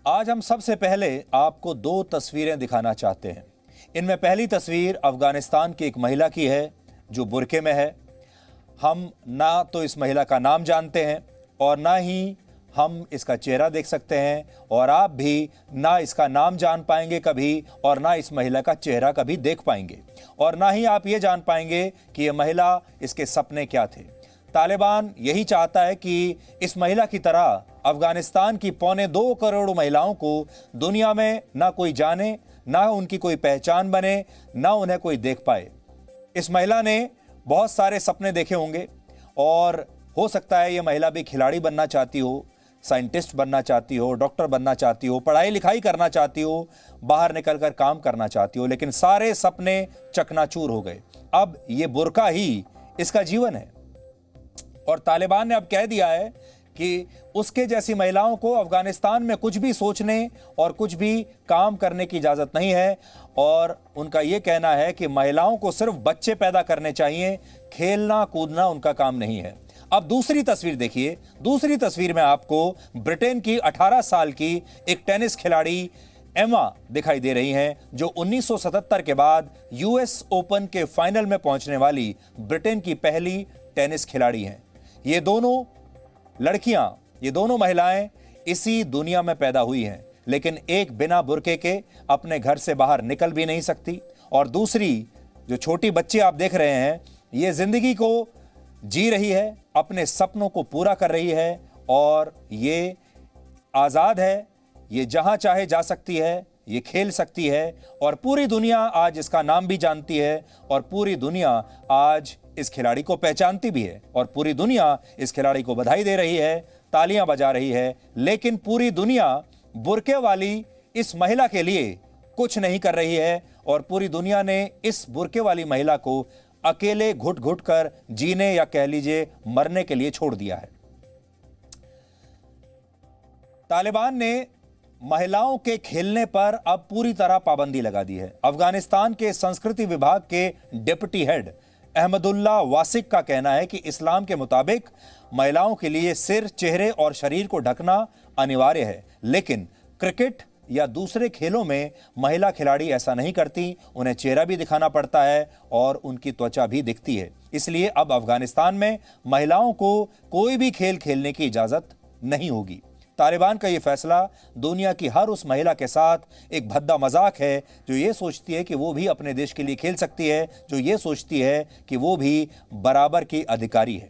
आज हम सबसे पहले आपको दो तस्वीरें दिखाना चाहते हैं। इनमें पहली तस्वीर अफगानिस्तान की एक महिला की है जो बुर्के में है। हम ना तो इस महिला का नाम जानते हैं और ना ही हम इसका चेहरा देख सकते हैं, और आप भी ना इसका नाम जान पाएंगे कभी और ना इस महिला का चेहरा कभी देख पाएंगे, और ना ही आप ये जान पाएंगे कि ये महिला, इसके सपने क्या थे। तालिबान यही चाहता है कि इस महिला की तरह अफगानिस्तान की 2.25 करोड़ महिलाओं को दुनिया में ना कोई जाने, ना उनकी कोई पहचान बने, ना उन्हें कोई देख पाए। इस महिला ने बहुत सारे सपने देखे होंगे और हो सकता है ये महिला भी खिलाड़ी बनना चाहती हो, साइंटिस्ट बनना चाहती हो, डॉक्टर बनना चाहती हो, पढ़ाई लिखाई करना चाहती हो, बाहर निकलकर काम करना चाहती हो, लेकिन सारे सपने चकनाचूर हो गए। अब ये बुर्का ही इसका जीवन है। और तालिबान ने अब कह दिया है कि उसके जैसी महिलाओं को अफगानिस्तान में कुछ भी सोचने और कुछ भी काम करने की इजाज़त नहीं है, और उनका यह कहना है कि महिलाओं को सिर्फ बच्चे पैदा करने चाहिए, खेलना कूदना उनका काम नहीं है। अब दूसरी तस्वीर देखिए। दूसरी तस्वीर में आपको ब्रिटेन की 18 साल की एक टेनिस खिलाड़ी एमा दिखाई दे रही हैं, जो 1977 के बाद यूएस ओपन के फाइनल में पहुंचने वाली ब्रिटेन की पहली टेनिस खिलाड़ी हैं। ये दोनों लड़कियां, ये दोनों महिलाएं इसी दुनिया में पैदा हुई हैं, लेकिन एक बिना बुर्के के अपने घर से बाहर निकल भी नहीं सकती, और दूसरी जो छोटी बच्ची आप देख रहे हैं, ये जिंदगी को जी रही है, अपने सपनों को पूरा कर रही है, और ये आज़ाद है, ये जहां चाहे जा सकती है, ये खेल सकती है, और पूरी दुनिया आज इसका नाम भी जानती है, और पूरी दुनिया आज इस खिलाड़ी को पहचानती भी है, और पूरी दुनिया इस खिलाड़ी को बधाई दे रही है, तालियां बजा रही है। लेकिन पूरी दुनिया बुर्के वाली इस महिला के लिए कुछ नहीं कर रही है, और पूरी दुनिया ने इस बुर्के वाली महिला को अकेले घुट घुट कर जीने, या कह लीजिए मरने के लिए छोड़ दिया है। तालिबान ने महिलाओं के खेलने पर अब पूरी तरह पाबंदी लगा दी है। अफगानिस्तान के संस्कृति विभाग के डिप्टी हेड अहमदुल्ला वासिक का कहना है कि इस्लाम के मुताबिक महिलाओं के लिए सिर, चेहरे और शरीर को ढकना अनिवार्य है, लेकिन क्रिकेट या दूसरे खेलों में महिला खिलाड़ी ऐसा नहीं करती। उन्हें चेहरा भी दिखाना पड़ता है और उनकी त्वचा भी दिखती है। इसलिए अब अफगानिस्तान में महिलाओं को कोई भी खेल खेलने की इजाजत नहीं होगी। तालिबान का यह फैसला दुनिया की हर उस महिला के साथ एक भद्दा मजाक है जो ये सोचती है कि वो भी अपने देश के लिए खेल सकती है, जो ये सोचती है कि वो भी बराबर की अधिकारी है।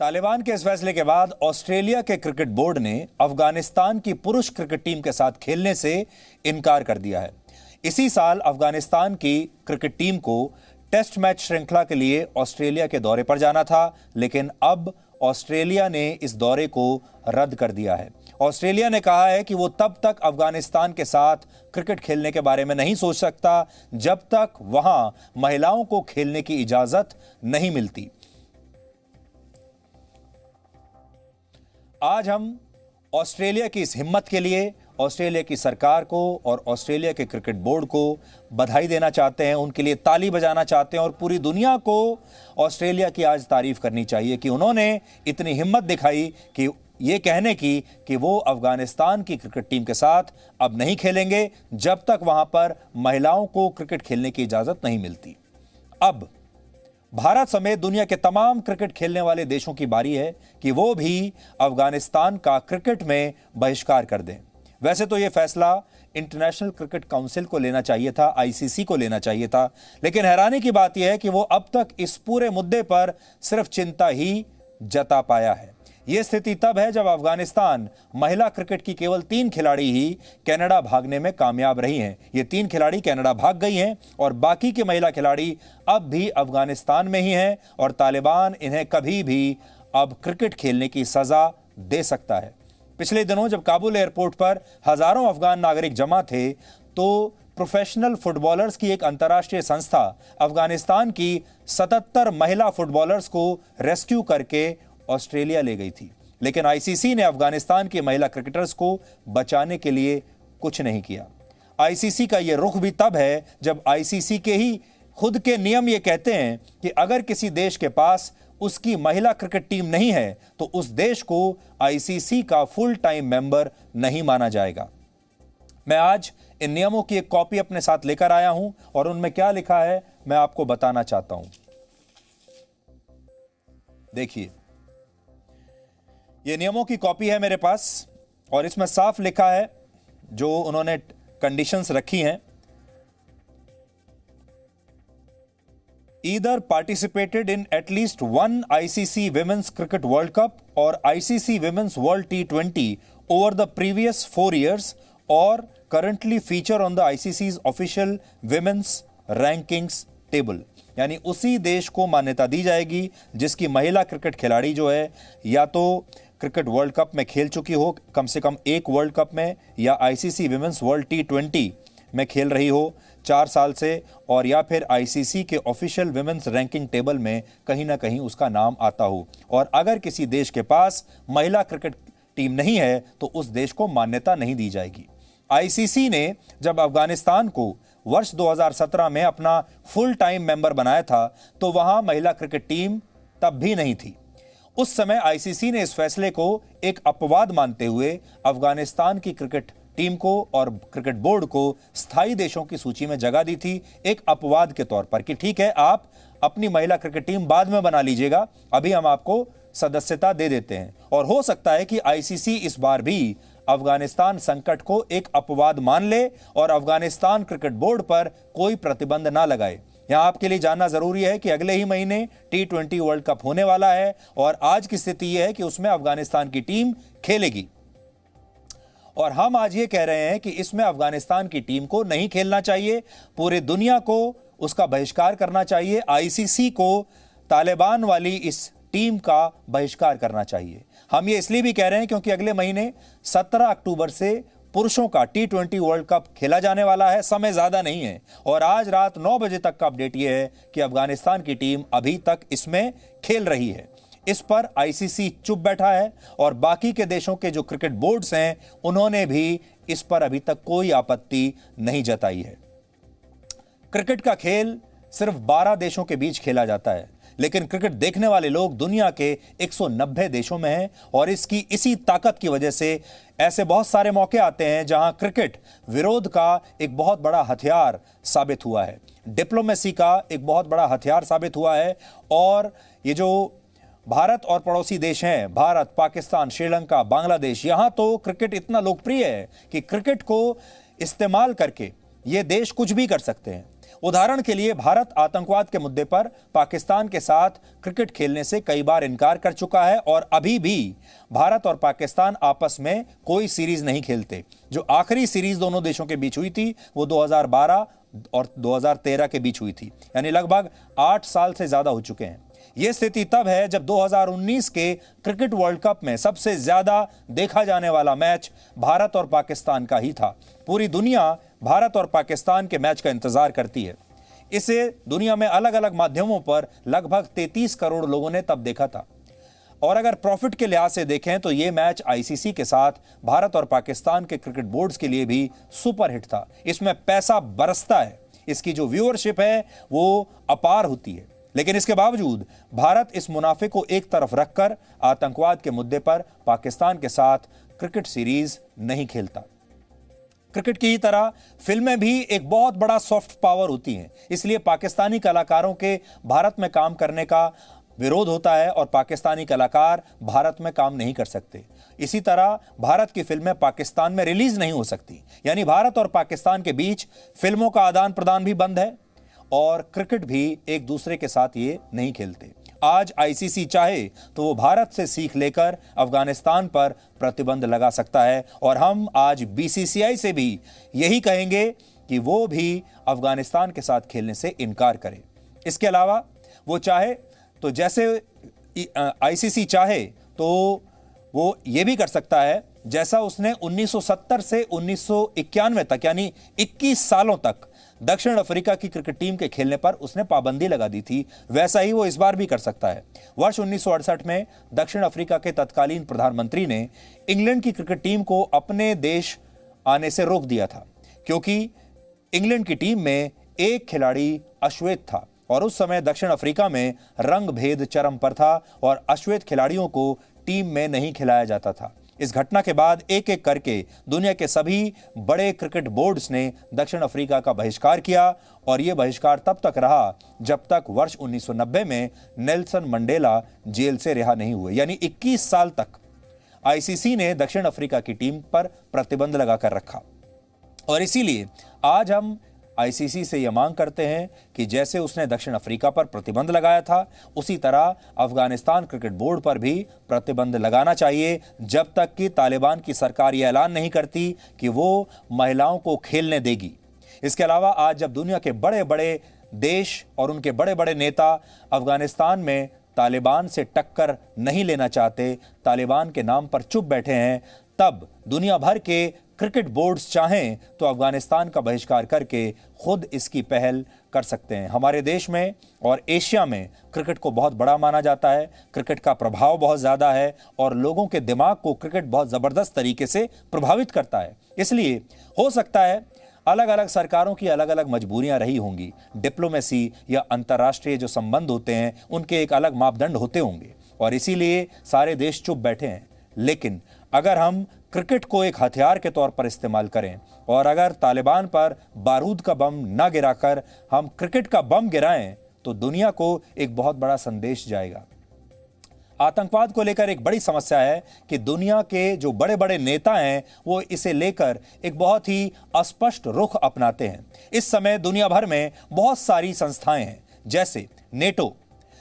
तालिबान के इस फैसले के बाद ऑस्ट्रेलिया के क्रिकेट बोर्ड ने अफगानिस्तान की पुरुष क्रिकेट टीम के साथ खेलने से इनकार कर दिया है। इसी साल अफगानिस्तान की क्रिकेट टीम को टेस्ट मैच श्रृंखला के लिए ऑस्ट्रेलिया के दौरे पर जाना था, लेकिन अब ऑस्ट्रेलिया ने इस दौरे को रद्द कर दिया है। ऑस्ट्रेलिया ने कहा है कि वो तब तक अफगानिस्तान के साथ क्रिकेट खेलने के बारे में नहीं सोच सकता जब तक वहां महिलाओं को खेलने की इजाजत नहीं मिलती। आज हम ऑस्ट्रेलिया की इस हिम्मत के लिए ऑस्ट्रेलिया की सरकार को और ऑस्ट्रेलिया के क्रिकेट बोर्ड को बधाई देना चाहते हैं, उनके लिए ताली बजाना चाहते हैं, और पूरी दुनिया को ऑस्ट्रेलिया की आज तारीफ करनी चाहिए कि उन्होंने इतनी हिम्मत दिखाई कि ये कहने की कि वो अफगानिस्तान की क्रिकेट टीम के साथ अब नहीं खेलेंगे जब तक वहां पर महिलाओं को क्रिकेट खेलने की इजाजत नहीं मिलती। अब भारत समेत दुनिया के तमाम क्रिकेट खेलने वाले देशों की बारी है कि वो भी अफगानिस्तान का क्रिकेट में बहिष्कार कर दें। वैसे तो यह फैसला इंटरनेशनल क्रिकेट काउंसिल को लेना चाहिए था, आईसीसी को लेना चाहिए था, लेकिन हैरानी की बात यह है कि वो अब तक इस पूरे मुद्दे पर सिर्फ चिंता ही जता पाया है। यह स्थिति तब है जब अफगानिस्तान महिला क्रिकेट की केवल 3 खिलाड़ी ही कनाडा भागने में कामयाब रही हैं। ये 3 खिलाड़ी कनाडा भाग गई हैं और बाकी की महिला खिलाड़ी अब भी अफगानिस्तान में ही हैं, और तालिबान इन्हें कभी भी अब क्रिकेट खेलने की सजा दे सकता है। पिछले दिनों जब काबुल एयरपोर्ट पर हजारों अफगान नागरिक जमा थे तो प्रोफेशनल फुटबॉलर्स की एक अंतर्राष्ट्रीय संस्था अफगानिस्तान की 77 महिला फुटबॉलर्स को रेस्क्यू करके ऑस्ट्रेलिया ले गई थी, लेकिन आईसीसी ने अफगानिस्तान की महिला क्रिकेटर्स को बचाने के लिए कुछ नहीं किया। आईसीसी का यह रुख भी तब है जब आईसीसी के ही खुद के नियम ये कहते हैं कि अगर किसी देश के पास उसकी महिला क्रिकेट टीम नहीं है तो उस देश को आईसीसी का फुल टाइम मेंबर नहीं माना जाएगा। मैं आज इन नियमों की एक कॉपी अपने साथ लेकर आया हूं और उनमें क्या लिखा है मैं आपको बताना चाहता हूं। देखिए, ये नियमों की कॉपी है मेरे पास और इसमें साफ लिखा है जो उन्होंने कंडीशंस रखी हैं। Either participated in at least one ICC Women's Cricket World Cup or ICC Women's World T20 over the previous 4 years or currently feature on the ICC's official Women's Rankings Table। यानी उसी देश को मान्यता दी जाएगी जिसकी महिला क्रिकेट खिलाड़ी जो है या तो क्रिकेट वर्ल्ड कप में खेल चुकी हो कम से कम एक वर्ल्ड कप में, या आईसीसी विमेंस वर्ल्ड T20 में खेल रही हो 4 साल से, और या फिर आईसीसी के ऑफिशियल विमेंस रैंकिंग टेबल में कहीं ना कहीं उसका नाम आता हो। और अगर किसी देश के पास महिला क्रिकेट टीम नहीं है तो उस देश को मान्यता नहीं दी जाएगी। आईसीसी ने जब अफगानिस्तान को वर्ष 2017 में अपना फुल टाइम मेंबर बनाया था तो वहां महिला क्रिकेट टीम तब भी नहीं थी। उस समय आईसीसी ने इस फैसले को एक अपवाद मानते हुए अफगानिस्तान की क्रिकेट टीम को और क्रिकेट बोर्ड को स्थायी देशों की सूची में जगह दी थी, एक अपवाद के तौर पर कि ठीक है आप अपनी महिला क्रिकेट टीम बाद में बना लीजिएगा, अभी हम आपको सदस्यता दे देते हैं। और हो सकता है कि आईसीसी इस बार भी अफगानिस्तान संकट को एक अपवाद मान ले और अफगानिस्तान क्रिकेट बोर्ड पर कोई प्रतिबंध ना लगाए। यहां आपके लिए जानना जरूरी है कि अगले ही महीने T20 वर्ल्ड कप होने वाला है और आज की स्थिति यह है कि उसमें अफगानिस्तान की टीम खेलेगी और हम आज ये कह रहे हैं कि इसमें अफगानिस्तान की टीम को नहीं खेलना चाहिए, पूरे दुनिया को उसका बहिष्कार करना चाहिए, आईसीसी को तालिबान वाली इस टीम का बहिष्कार करना चाहिए। हम ये इसलिए भी कह रहे हैं क्योंकि अगले महीने 17 अक्टूबर से पुरुषों का T20 वर्ल्ड कप खेला जाने वाला है, समय ज्यादा नहीं है और आज रात 9 बजे तक का अपडेट यह है कि अफगानिस्तान की टीम अभी तक इसमें खेल रही है। इस पर आईसीसी चुप बैठा है और बाकी के देशों के जो क्रिकेट बोर्ड्स हैं उन्होंने भी इस पर अभी तक कोई आपत्ति नहीं जताई है। क्रिकेट का खेल सिर्फ 12 देशों के बीच खेला जाता है, लेकिन क्रिकेट देखने वाले लोग दुनिया के 190 देशों में हैं और इसकी इसी ताकत की वजह से ऐसे बहुत सारे मौके आते हैं जहां क्रिकेट विरोध का एक बहुत बड़ा हथियार साबित हुआ है, डिप्लोमेसी का एक बहुत बड़ा हथियार साबित हुआ है। और ये जो भारत और पड़ोसी देश हैं, भारत, पाकिस्तान, श्रीलंका, बांग्लादेश, यहां तो क्रिकेट इतना लोकप्रिय है कि क्रिकेट को इस्तेमाल करके ये देश कुछ भी कर सकते हैं। उदाहरण के लिए भारत आतंकवाद के मुद्दे पर पाकिस्तान के साथ क्रिकेट खेलने से कई बार इनकार कर चुका है और अभी भी भारत और पाकिस्तान आपस में कोई सीरीज नहीं खेलते। जो आखिरी सीरीज दोनों देशों के बीच हुई थी वो 2012 और 2013 के बीच हुई थी, यानी लगभग 8 साल से ज्यादा हो चुके हैं। यह स्थिति तब है जब 2019 के क्रिकेट वर्ल्ड कप में सबसे ज्यादा देखा जाने वाला मैच भारत और पाकिस्तान का ही था। पूरी दुनिया भारत और पाकिस्तान के मैच का इंतजार करती है। इसे दुनिया में अलग अलग माध्यमों पर लगभग 33 करोड़ लोगों ने तब देखा था। और अगर प्रॉफिट के लिहाज से देखें तो यह मैच आईसीसी के साथ भारत और पाकिस्तान के क्रिकेट बोर्ड्स के लिए भी सुपरहिट था। इसमें पैसा बरसता है, इसकी जो व्यूअरशिप है वो अपार होती है, लेकिन इसके बावजूद भारत इस मुनाफे को एक तरफ रखकर आतंकवाद के मुद्दे पर पाकिस्तान के साथ क्रिकेट सीरीज नहीं खेलता। क्रिकेट की ही तरह फिल्में भी एक बहुत बड़ा सॉफ्ट पावर होती हैं, इसलिए पाकिस्तानी कलाकारों के भारत में काम करने का विरोध होता है और पाकिस्तानी कलाकार भारत में काम नहीं कर सकते। इसी तरह भारत की फिल्में पाकिस्तान में रिलीज नहीं हो सकती, यानी भारत और पाकिस्तान के बीच फिल्मों का आदान प्रदान भी बंद है और क्रिकेट भी एक दूसरे के साथ ये नहीं खेलते। आज आईसीसी चाहे तो वो भारत से सीख लेकर अफगानिस्तान पर प्रतिबंध लगा सकता है और हम आज बीसीसीआई से भी यही कहेंगे कि वो भी अफगानिस्तान के साथ खेलने से इनकार करे। इसके अलावा वो चाहे तो जैसे आईसीसी चाहे तो वो ये भी कर सकता है जैसा उसने 1970 से 1991 तक यानी 21 सालों तक दक्षिण अफ्रीका की क्रिकेट टीम के खेलने पर उसने पाबंदी लगा दी थी, वैसा ही वो इस बार भी कर सकता है। वर्ष 1968 में दक्षिण अफ्रीका के तत्कालीन प्रधानमंत्री ने इंग्लैंड की क्रिकेट टीम को अपने देश आने से रोक दिया था क्योंकि इंग्लैंड की टीम में एक खिलाड़ी अश्वेत था और उस समय दक्षिण अफ्रीका में रंग भेद चरम पर था और अश्वेत खिलाड़ियों को टीम में नहीं खिलाया जाता था। इस घटना के बाद एक एक करके दुनिया के सभी बड़े क्रिकेट बोर्ड्स ने दक्षिण अफ्रीका का बहिष्कार किया और यह बहिष्कार तब तक रहा जब तक वर्ष 1990 में नेल्सन मंडेला जेल से रिहा नहीं हुए, यानी 21 साल तक आईसीसी ने दक्षिण अफ्रीका की टीम पर प्रतिबंध लगाकर रखा। और इसीलिए आज हम आईसीसी से यह मांग करते हैं कि जैसे उसने दक्षिण अफ्रीका पर प्रतिबंध लगाया था उसी तरह अफगानिस्तान क्रिकेट बोर्ड पर भी प्रतिबंध लगाना चाहिए जब तक कि तालिबान की सरकार यह ऐलान नहीं करती कि वो महिलाओं को खेलने देगी। इसके अलावा आज जब दुनिया के बड़े बड़े देश और उनके बड़े बड़े नेता अफगानिस्तान में तालिबान से टक्कर नहीं लेना चाहते, तालिबान के नाम पर चुप बैठे हैं, तब दुनिया भर के क्रिकेट बोर्ड्स चाहें तो अफगानिस्तान का बहिष्कार करके खुद इसकी पहल कर सकते हैं। हमारे देश में और एशिया में क्रिकेट को बहुत बड़ा माना जाता है, क्रिकेट का प्रभाव बहुत ज़्यादा है और लोगों के दिमाग को क्रिकेट बहुत ज़बरदस्त तरीके से प्रभावित करता है। इसलिए हो सकता है अलग अलग सरकारों की अलग अलग मजबूरियां रही होंगी, डिप्लोमेसी या अंतर्राष्ट्रीय जो संबंध होते हैं उनके एक अलग मापदंड होते होंगे और इसीलिए सारे देश चुप बैठे हैं। लेकिन अगर हम क्रिकेट को एक हथियार के तौर पर इस्तेमाल करें और अगर तालिबान पर बारूद का बम ना गिराकर हम क्रिकेट का बम गिराएं तो दुनिया को एक बहुत बड़ा संदेश जाएगा। आतंकवाद को लेकर एक बड़ी समस्या है कि दुनिया के जो बड़े बड़े नेता हैं वो इसे लेकर एक बहुत ही अस्पष्ट रुख अपनाते हैं। इस समय दुनिया भर में बहुत सारी संस्थाएं हैं जैसे नेटो,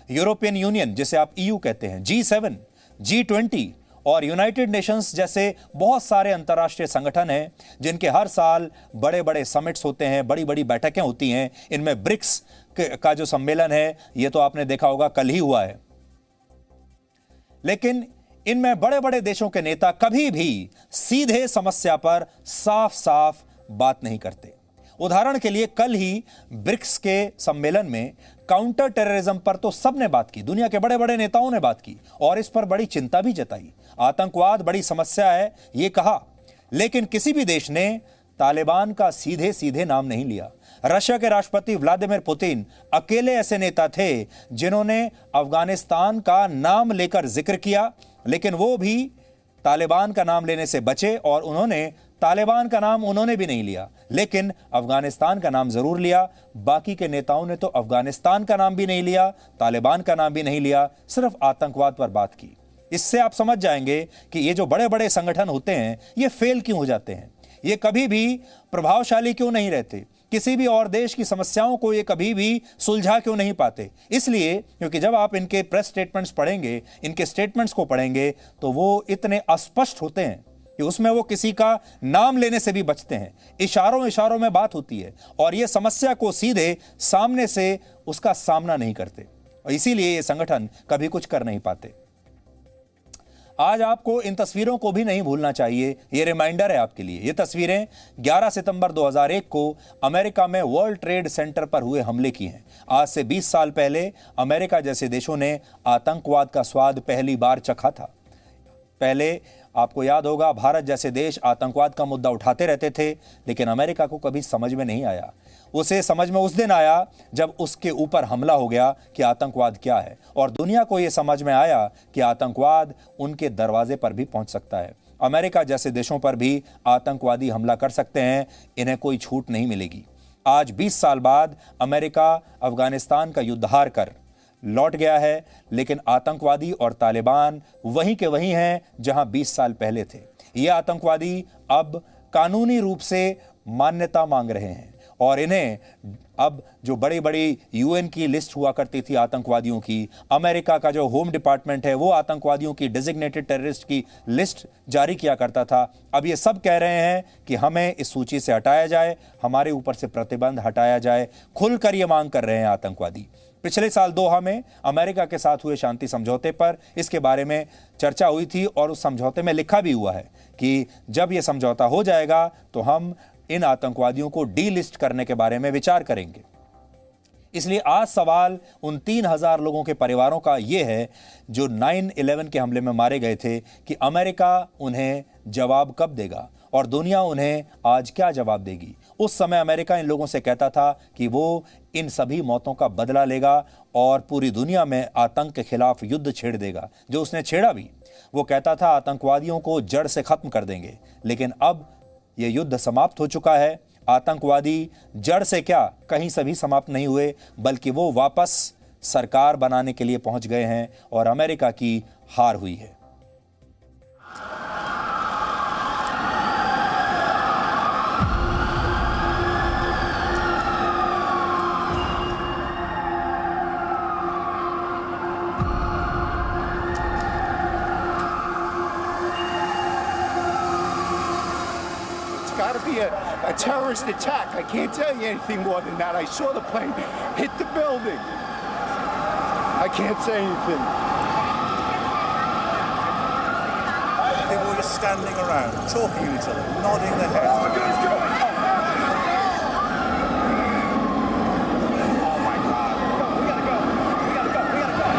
यूरोपियन यूनियन जिसे आप ईयू कहते हैं, G7, G20 और यूनाइटेड नेशंस जैसे बहुत सारे अंतर्राष्ट्रीय संगठन हैं जिनके हर साल बड़े बड़े समिट्स होते हैं, बड़ी बड़ी बैठकें होती हैं। इनमें ब्रिक्स का जो सम्मेलन है ये तो आपने देखा होगा कल ही हुआ है। लेकिन इनमें बड़े बड़े देशों के नेता कभी भी सीधे समस्या पर साफ साफ बात नहीं करते। उदाहरण के लिए कल ही ब्रिक्स के सम्मेलन में काउंटर टेररिज्म पर तो सबने बात की, दुनिया के बड़े बड़े नेताओं ने बात की और इस पर बड़ी चिंता भी जताई। आतंकवाद बड़ी समस्या है ये कहा, लेकिन किसी भी देश ने तालिबान का सीधे सीधे नाम नहीं लिया। रशिया के राष्ट्रपति व्लादिमीर पुतिन अकेले ऐसे नेता थे जिन्होंने अफगानिस्तान का नाम लेकर जिक्र किया, लेकिन वो भी तालिबान का नाम लेने से बचे और उन्होंने तालिबान का नाम उन्होंने भी नहीं लिया, लेकिन अफगानिस्तान का नाम जरूर लिया। बाकी के नेताओं ने तो अफगानिस्तान का नाम भी नहीं लिया, तालिबान का नाम भी नहीं लिया, सिर्फ आतंकवाद पर बात की। इससे आप समझ जाएंगे कि ये जो बड़े बड़े संगठन होते हैं ये फेल क्यों हो जाते हैं, ये कभी भी प्रभावशाली क्यों नहीं रहते, किसी भी और देश की समस्याओं को ये कभी भी सुलझा क्यों नहीं पाते। इसलिए क्योंकि जब आप इनके प्रेस स्टेटमेंट्स पढ़ेंगे, इनके स्टेटमेंट्स को पढ़ेंगे तो वो इतने अस्पष्ट होते हैं कि उसमें वो किसी का नाम लेने से भी बचते हैं, इशारों इशारों में बात होती है और ये समस्या को सीधे सामने से उसका सामना नहीं करते और इसीलिए ये संगठन कभी कुछ कर नहीं पाते। आज आपको इन तस्वीरों को भी नहीं भूलना चाहिए, ये रिमाइंडर है आपके लिए। ये तस्वीरें 11 सितंबर 2001 को अमेरिका में वर्ल्ड ट्रेड सेंटर पर हुए हमले की हैं। आज से 20 साल पहले अमेरिका जैसे देशों ने आतंकवाद का स्वाद पहली बार चखा था। पहले आपको याद होगा भारत जैसे देश आतंकवाद का मुद्दा उठाते रहते थे, लेकिन अमेरिका को कभी समझ में नहीं आया। उसे समझ में उस दिन आया जब उसके ऊपर हमला हो गया कि आतंकवाद क्या है और दुनिया को यह समझ में आया कि आतंकवाद उनके दरवाजे पर भी पहुंच सकता है। अमेरिका जैसे देशों पर भी आतंकवादी हमला कर सकते हैं, इन्हें कोई छूट नहीं मिलेगी। आज 20 साल बाद अमेरिका अफगानिस्तान का युद्ध हार कर लौट गया है, लेकिन आतंकवादी और तालिबान वहीं के वहीं हैं जहां 20 साल पहले थे। ये आतंकवादी अब कानूनी रूप से मान्यता मांग रहे हैं और इन्हें अब जो बड़ी बड़ी यूएन की लिस्ट हुआ करती थी आतंकवादियों की, अमेरिका का जो होम डिपार्टमेंट है वो आतंकवादियों की डेजिग्नेटेड टेररिस्ट की लिस्ट जारी किया करता था, अब ये सब कह रहे हैं कि हमें इस सूची से हटाया जाए, हमारे ऊपर से प्रतिबंध हटाया जाए। खुलकर ये मांग कर रहे हैं आतंकवादी। पिछले साल दोहा में अमेरिका के साथ हुए शांति समझौते पर इसके बारे में चर्चा हुई थी और उस समझौते में लिखा भी हुआ है कि जब यह समझौता हो जाएगा तो हम इन आतंकवादियों को डीलिस्ट करने के बारे में विचार करेंगे। इसलिए आज सवाल उन 3000 लोगों के परिवारों का यह है जो 9/11 के हमले में मारे गए थे कि अमेरिका उन्हें जवाब कब देगा और दुनिया उन्हें आज क्या जवाब देगी। उस समय अमेरिका इन लोगों से कहता था कि वो इन सभी मौतों का बदला लेगा और पूरी दुनिया में आतंक के खिलाफ युद्ध छेड़ देगा, जो उसने छेड़ा भी। वो कहता था आतंकवादियों को जड़ से खत्म कर देंगे, लेकिन अब यह युद्ध समाप्त हो चुका है। आतंकवादी जड़ से क्या कहीं से भी समाप्त नहीं हुए, बल्कि वो वापस सरकार बनाने के लिए पहुंच गए हैं और अमेरिका की हार हुई है। Got to be a terrorist attack. I can't tell you anything more than that. I saw the plane hit the building. I can't say anything. People were just standing around, talking to each other, nodding their heads. Oh my God. We gotta go. We gotta go. We gotta go.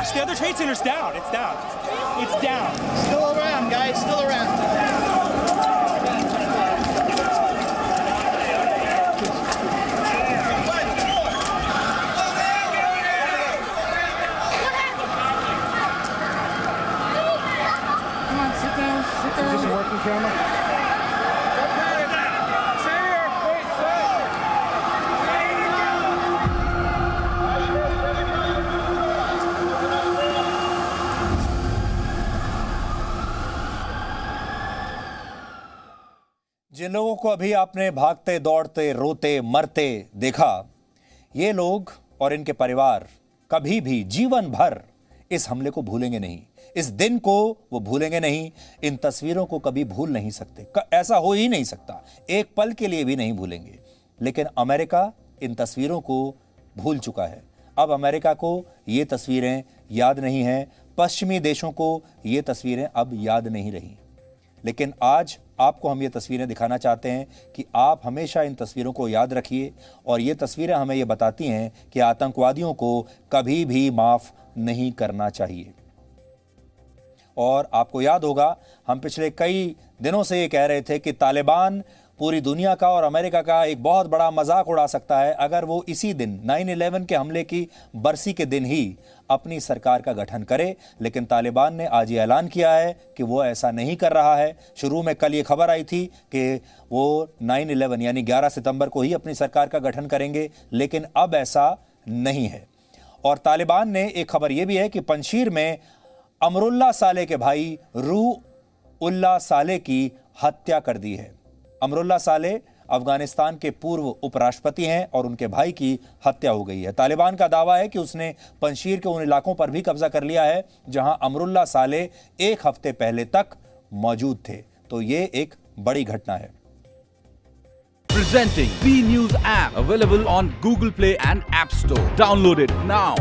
The other trade center's down. It's down. It's down. Still around, guys. Still around. Come on, sit down. Sit down. Is this a working camera? जिन लोगों को अभी आपने भागते दौड़ते रोते मरते देखा, ये लोग और इनके परिवार कभी भी जीवन भर इस हमले को भूलेंगे नहीं, इस दिन को वो भूलेंगे नहीं, इन तस्वीरों को कभी भूल नहीं सकते। ऐसा हो ही नहीं सकता, एक पल के लिए भी नहीं भूलेंगे। लेकिन अमेरिका इन तस्वीरों को भूल चुका है। अब अमेरिका को ये तस्वीरें याद नहीं हैं, पश्चिमी देशों को ये तस्वीरें अब याद नहीं रही। लेकिन आज आपको हम ये तस्वीरें दिखाना चाहते हैं कि आप हमेशा इन तस्वीरों को याद रखिए और ये तस्वीरें हमें ये बताती हैं कि आतंकवादियों को कभी भी माफ़ नहीं करना चाहिए। और आपको याद होगा, हम पिछले कई दिनों से ये कह रहे थे कि तालिबान पूरी दुनिया का और अमेरिका का एक बहुत बड़ा मजाक उड़ा सकता है अगर वो इसी दिन 9/11 के हमले की बरसी के दिन ही अपनी सरकार का गठन करे। लेकिन तालिबान ने आज ये ऐलान किया है कि वो ऐसा नहीं कर रहा है। शुरू में कल ये खबर आई थी कि वो 9/11 यानी 11 सितंबर को ही अपनी सरकार का गठन करेंगे, लेकिन अब ऐसा नहीं है। और तालिबान ने एक खबर ये भी है कि पंजशीर में अमरुल्लाह साले के भाई रूह उल्लाह साले की हत्या कर दी है। अमरुल्लाह साले अफगानिस्तान के पूर्व उपराष्ट्रपति हैं और उनके भाई की हत्या हो गई है। तालिबान का दावा है कि उसने पंजशीर के उन इलाकों पर भी कब्जा कर लिया है जहां अमरुल्लाह साले एक हफ्ते पहले तक मौजूद थे। तो ये एक बड़ी घटना है। Presenting B News app available on Google Play and App Store. Download it now.